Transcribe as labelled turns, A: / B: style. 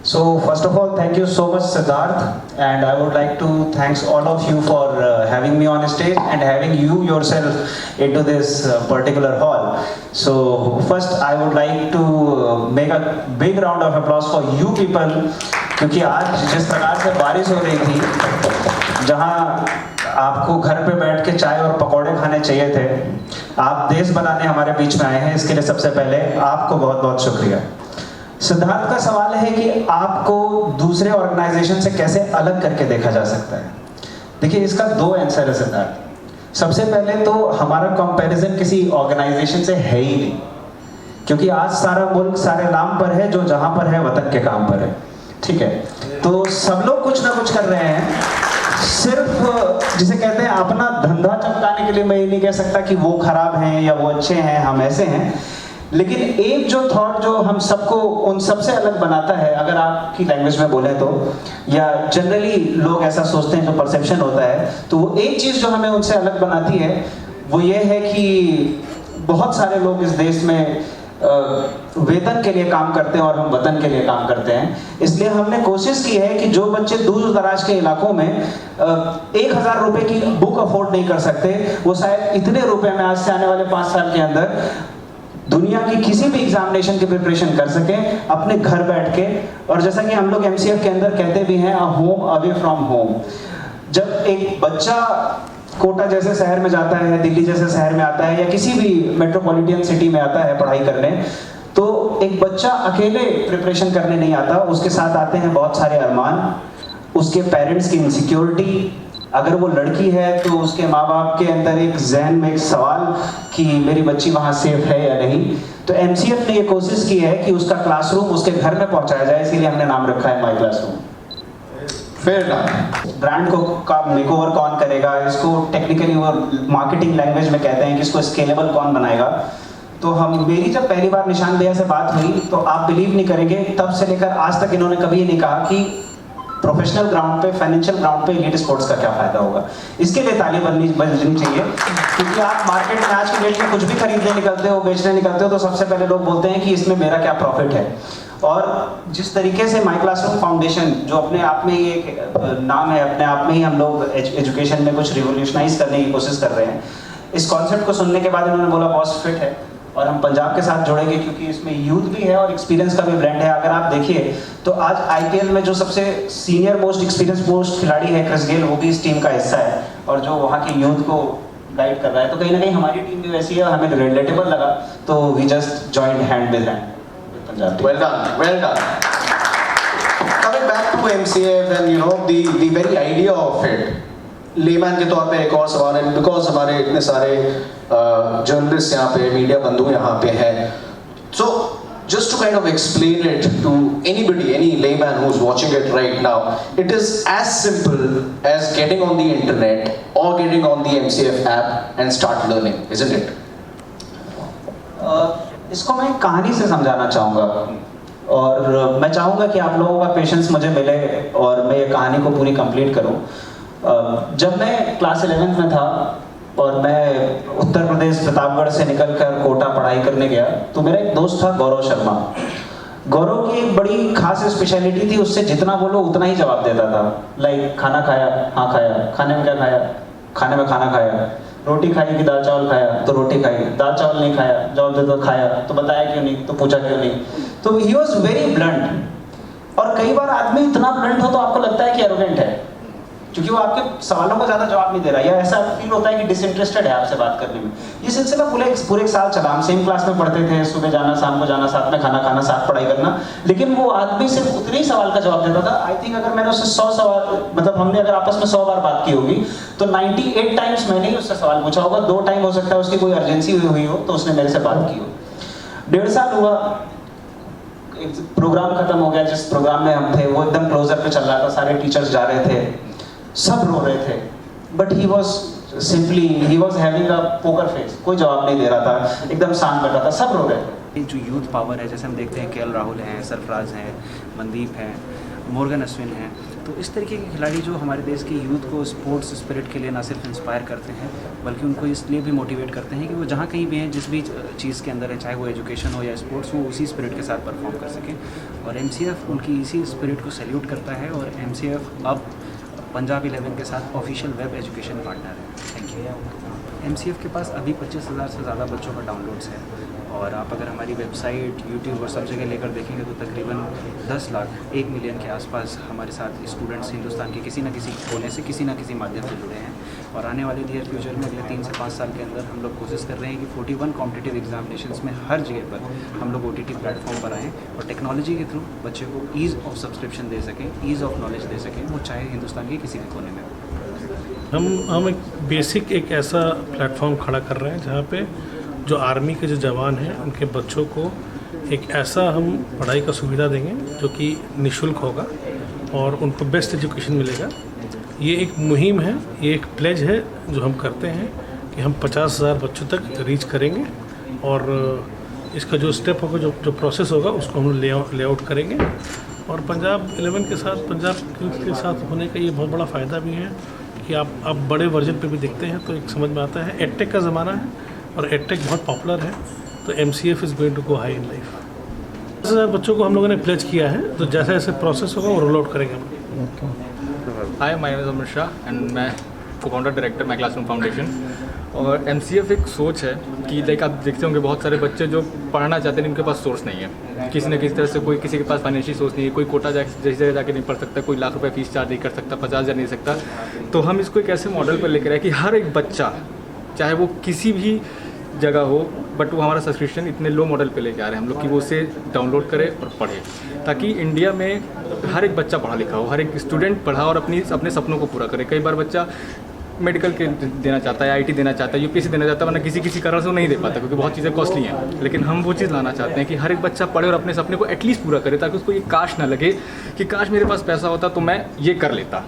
A: So first of all, thank you so much, Siddharth, and I would like to thanks all of you for having me on stage and having you yourself into this particular hall. So first, I would like to make a big round of applause for you people, क्योंकि आज जिस प्रकार से बारिश हो रही थी, जहाँ आपको घर पे बैठ के चाय और पकौड़े खाने चाहिए थे, आप देश बनाने हमारे बीच में आए हैं। इसके लिए सबसे पहले आपको बहुत बहुत शुक्रिया। सिद्धार्थ का सवाल है कि आपको दूसरे ऑर्गेनाइजेशन से कैसे अलग करके देखा जा सकता है। देखिए, इसका दो आंसर है सिद्धार्थ। सबसे पहले तो हमारा कंपैरिजन किसी ऑर्गेनाइजेशन से है ही नहीं, क्योंकि आज सारा मुल्क सारे नाम पर है, जो जहां पर है वतन के काम पर है। ठीक है, तो सब लोग कुछ ना कुछ कर रहे हैं। सिर्फ जिसे कहते हैं अपना धंधा चमकाने के लिए मैं ये नहीं कह सकता कि वो खराब हैं या वो अच्छे हैं, हम ऐसे हैं। लेकिन एक जो थॉट जो हम सबको उन सबसे अलग बनाता है, अगर आपकी लैंग्वेज में बोले तो, या जनरली लोग ऐसा सोचते हैं, जो परसेप्शन होता है, तो वो एक चीज़ जो हमें उनसे अलग बनाती है वो ये है कि बहुत सारे लोग इस देश में वेतन के लिए काम करते हैं और हम वतन के लिए काम करते हैं। इसलिए हमने कोशिश की है कि जो बच्चे दूर दराज के इलाकों में 1000 रुपए की बुक अफोर्ड नहीं कर सकते, वो शायद इतने रुपए में आज से आने वाले 5 साल के अंदर दुनिया की किसी भी एग्जामिनेशन की प्रिपरेशन कर सकें अपने घर बैठ के। और जैसा कि हम लोग MCF के अंदर कहते भी हैं, a home away from home. जब एक बच्चा कोटा जैसे शहर में जाता है, दिल्ली जैसे शहर में आता है, या किसी भी मेट्रोपॉलिटन सिटी में आता है पढ़ाई करने, तो एक बच्चा अकेले प्रिपरेशन करने नहीं आता, उसके साथ आते हैं बहुत सारे अरमान, उसके पेरेंट्स की इनसिक्योरिटी। अगर वो लड़की है तो उसके माँ बाप के अंदर एक जहन में एक सवाल कि मेरी बच्ची वहाँ सेफ है या नहीं। तो MCF ने ये कोशिश की है कि उसका क्लासरूम उसके घर में पहुँचाया जाए, इसीलिए हमने नाम रखा है माई क्लासरूम। फिर ब्रांड को का मेकओवर कौन करेगा, इसको टेक्निकली वो मार्केटिंग लैंग्वेज में कहते हैं कि इसको स्केलेबल कौन बनाएगा। तो मेरी जब पहली बार निशान भैया से बात हुई, तो आप बिलीव नहीं करेंगे, तब से लेकर आज तक इन्होंने कभी ये नहीं कहा कि प्रोफेशनल ग्राउंड पे, फाइनेंशियल ग्राउंड पे एलीट स्पोर्ट्स का क्या फायदा होगा। इसके लिए ताली बजनी चाहिए, क्योंकि आप मार्केट में आज की डेट में कुछ भी खरीदने निकलते हो, बेचने निकलते हो, तो सबसे पहले लोग बोलते हैं कि इसमें मेरा क्या प्रॉफिट है। और जिस तरीके से माई क्लासरूम फाउंडेशन, जो अपने आप में ही एक नाम है, अपने आप में ही हम लोग एजुकेशन में कुछ रिवोल्यूशनाइज करने की कोशिश कर रहे हैं। इस कॉन्सेप्ट को सुनने के बाद इन्होंने बोला बॉस फिट है, और हम पंजाब के साथ जोड़ेंगे, क्योंकि इसमें यूथ भी है और एक्सपीरियंस का भी ब्रांड है। अगर आप देखिए तो आज IPL में जो सबसे सीनियर मोस्ट एक्सपीरियंस मोस्ट खिलाड़ी है क्रिस गेल, वो भी इस टीम का हिस्सा है, और जो वहाँ की यूथ को गाइड कर रहा है। तो कहीं ना कहीं हमारी टीम भी वैसी है, हमें रिलेटेबल लगा, तो we just joined hand with hand Punjab team.
B: Well done, well done. Coming back to MCF and you know the very idea of it, layman के तौर पे एक और सवाल है, बिकॉज हमारे इतने सारे जर्नलिस्ट यहाँ पे, मीडिया बंधु यहाँ पे हैं, so just to kind of explain it to anybody, any layman who's watching it right now, it is as simple as getting on the internet or getting on the MCF app and start learning, isn't it?
A: इसको मैं एक कहानी से समझाना चाहूँगा, और मैं चाहूँगा कि आप लोगों का पेशेंस मुझे मिले और मैं ये कहानी को पूरी कंप्लीट करूँ। जब मैं क्लास 11th में था और मैं उत्तर प्रदेश प्रतापगढ़ से निकलकर कोटा पढ़ाई करने गया, तो मेरा एक दोस्त था गौरव शर्मा। गौरव की एक बड़ी खास स्पेशलिटी थी, उससे जितना बोलो उतना ही जवाब देता था। लाइक खाना खाया, हाँ खाया, खाने में क्या खाया, खाने में खाना खाया, रोटी खाई कि दाल चावल खाया, तो रोटी खाई, दाल चावल नहीं खाया, जवाब देता खाया, तो बताया क्यों नहीं, तो पूछा क्यों नहीं। तो ही वॉज वेरी ब्लंट। और कई बार आदमी इतना ब्लंट हो तो आपको लगता है कि एरोगेंट है, क्योंकि वो आपके सवालों को ज्यादा जवाब नहीं दे रहा, या ऐसा फील होता है कि डिसइंटरेस्टेड है आपसे बात करने में। ये सिलसिला पूरे एक साल चला। हम सेम क्लास में पढ़ते थे, सुबह जाना, शाम को जाना, साथ में खाना खाना, साथ पढ़ाई करना, लेकिन वो आदमी सिर्फ उतने ही सवाल का जवाब देता था। आई थिंक अगर मैंने उससे 100 सवाल, मतलब हमने अगर आपस में 100 बार बात की होगी, तो 98 टाइम्स मैंने ही उससे सवाल पूछा होगा। 2 टाइम हो सकता है उसकी कोई अर्जेंसी हुई हो तो उसने मेरे से बात की हो। 1.5 साल हुआ, एक प्रोग्राम खत्म हो गया, जिस प्रोग्राम में हम थे वो एकदम क्लोजअप पे चल रहा था, सारे टीचर्स जा रहे थे, सब रो रहे थे, but he was having a poker face, कोई जवाब नहीं दे रहा था, एकदम शांत बैठा था, सब रो रहे थे। जो यूथ पावर है, जैसे हम देखते हैं KL राहुल हैं, सरफराज हैं, मनदीप हैं, मोर्गन अश्विन हैं, तो इस तरीके के खिलाड़ी जो हमारे देश के यूथ को स्पोर्ट्स स्पिरिट के लिए ना सिर्फ इंस्पायर करते हैं बल्कि उनको इसलिए भी मोटिवेट करते हैं कि वो जहाँ कहीं भी हैं जिस भी चीज़ के अंदर है, चाहे वो एजुकेशन हो या स्पोर्ट्स, वो उसी स्पिरिट के साथ परफॉर्म कर सकें। और MCF उनकी इसी स्पिरिट को सैल्यूट करता है और MCF अब पंजाब 11 के साथ ऑफिशियल वेब एजुकेशन पार्टनर है। Thank you. MCF के पास अभी 25,000 से ज़्यादा बच्चों का डाउनलोड्स है और आप अगर हमारी वेबसाइट, यूट्यूब और सब जगह लेकर देखेंगे तो तकरीबन 10 लाख 1 मिलियन के आसपास हमारे साथ स्टूडेंट्स हिंदुस्तान के किसी न किसी कोने से किसी न किसी माध्यम से जुड़े हैं। और आने वाले नियर फ्यूचर में अगले 3 से 5 साल के अंदर हम लोग कोशिश कर रहे हैं कि 41 कॉम्पिटिटिव एग्जामिनेशंस में हर जगह पर हम लोग OTT प्लेटफॉर्म पर आएँ और टेक्नोलॉजी के थ्रू बच्चे को ईज़ ऑफ सब्सक्रिप्शन दे सकें, ईज़ ऑफ नॉलेज दे सकें, वो चाहे हिंदुस्तान के किसी भी कोने में हो।
C: हम एक बेसिक एक ऐसा प्लेटफॉर्म खड़ा कर रहे हैं जहाँ पे जो आर्मी के जो जवान हैं उनके बच्चों को एक ऐसा हम पढ़ाई का सुविधा देंगे जो कि निःशुल्क होगा और उनको बेस्ट एजुकेशन मिलेगा। ये एक मुहिम है, ये एक प्लेज है जो हम करते हैं कि हम 50,000 बच्चों तक रीच करेंगे और इसका जो स्टेप होगा, जो प्रोसेस होगा उसको हम लेआउट करेंगे। और पंजाब 11 के साथ, पंजाब किंग्स के साथ होने का ये बहुत बड़ा फ़ायदा भी है कि आप बड़े वर्जन पे भी देखते हैं तो एक समझ में आता है। एडटेक का ज़माना है और एडटेक बहुत पॉपुलर है, तो MCF is going to go high in life. 10,000 बच्चों को हम लोगों ने प्लेज किया है, तो जैसे जैसे प्रोसेस होगा वो रोल आउट करेंगे हम।
D: Hi, my name is Amrit Shah and मैं founder director my classroom foundation. और MCF एक सोच है कि लाइक आप देखते होंगे बहुत सारे बच्चे जो पढ़ना चाहते हैं, उनके पास सोर्स नहीं है, किसी न किसी तरह से कोई किसी के पास फाइनेंशियल सोर्स नहीं है, कोई कोटा जैसी जगह जाके नहीं पढ़ सकता, कोई लाख रुपए फीस चार्ज नहीं कर सकता, 50,000 नहीं सकता। तो हम इसको एक ऐसे मॉडल पर लेकर आए कि हर एक बच्चा, चाहे वो किसी भी जगह हो, बट वो हमारा सब्सक्रिप्शन इतने लो मॉडल पे लेके आ रहे हैं हम लोग कि वो उसे डाउनलोड करे और पढ़े, ताकि इंडिया में हर एक बच्चा पढ़ा लिखा हो, हर एक स्टूडेंट पढ़ा और अपने सपनों को पूरा करे। कई बार बच्चा मेडिकल के देना चाहता है, IT देना चाहता है, UPSC देना चाहता है, वरना किसी कारण से वो नहीं दे पाता क्योंकि बहुत चीज़ें कॉस्टली हैं। लेकिन हम वो चीज़ लाना चाहते हैं कि हर एक बच्चा पढ़े और अपने सपने को एटलीस्ट पूरा करे, ताकि उसको ये काश ना लगे कि काश मेरे पास पैसा होता तो मैं ये कर लेता।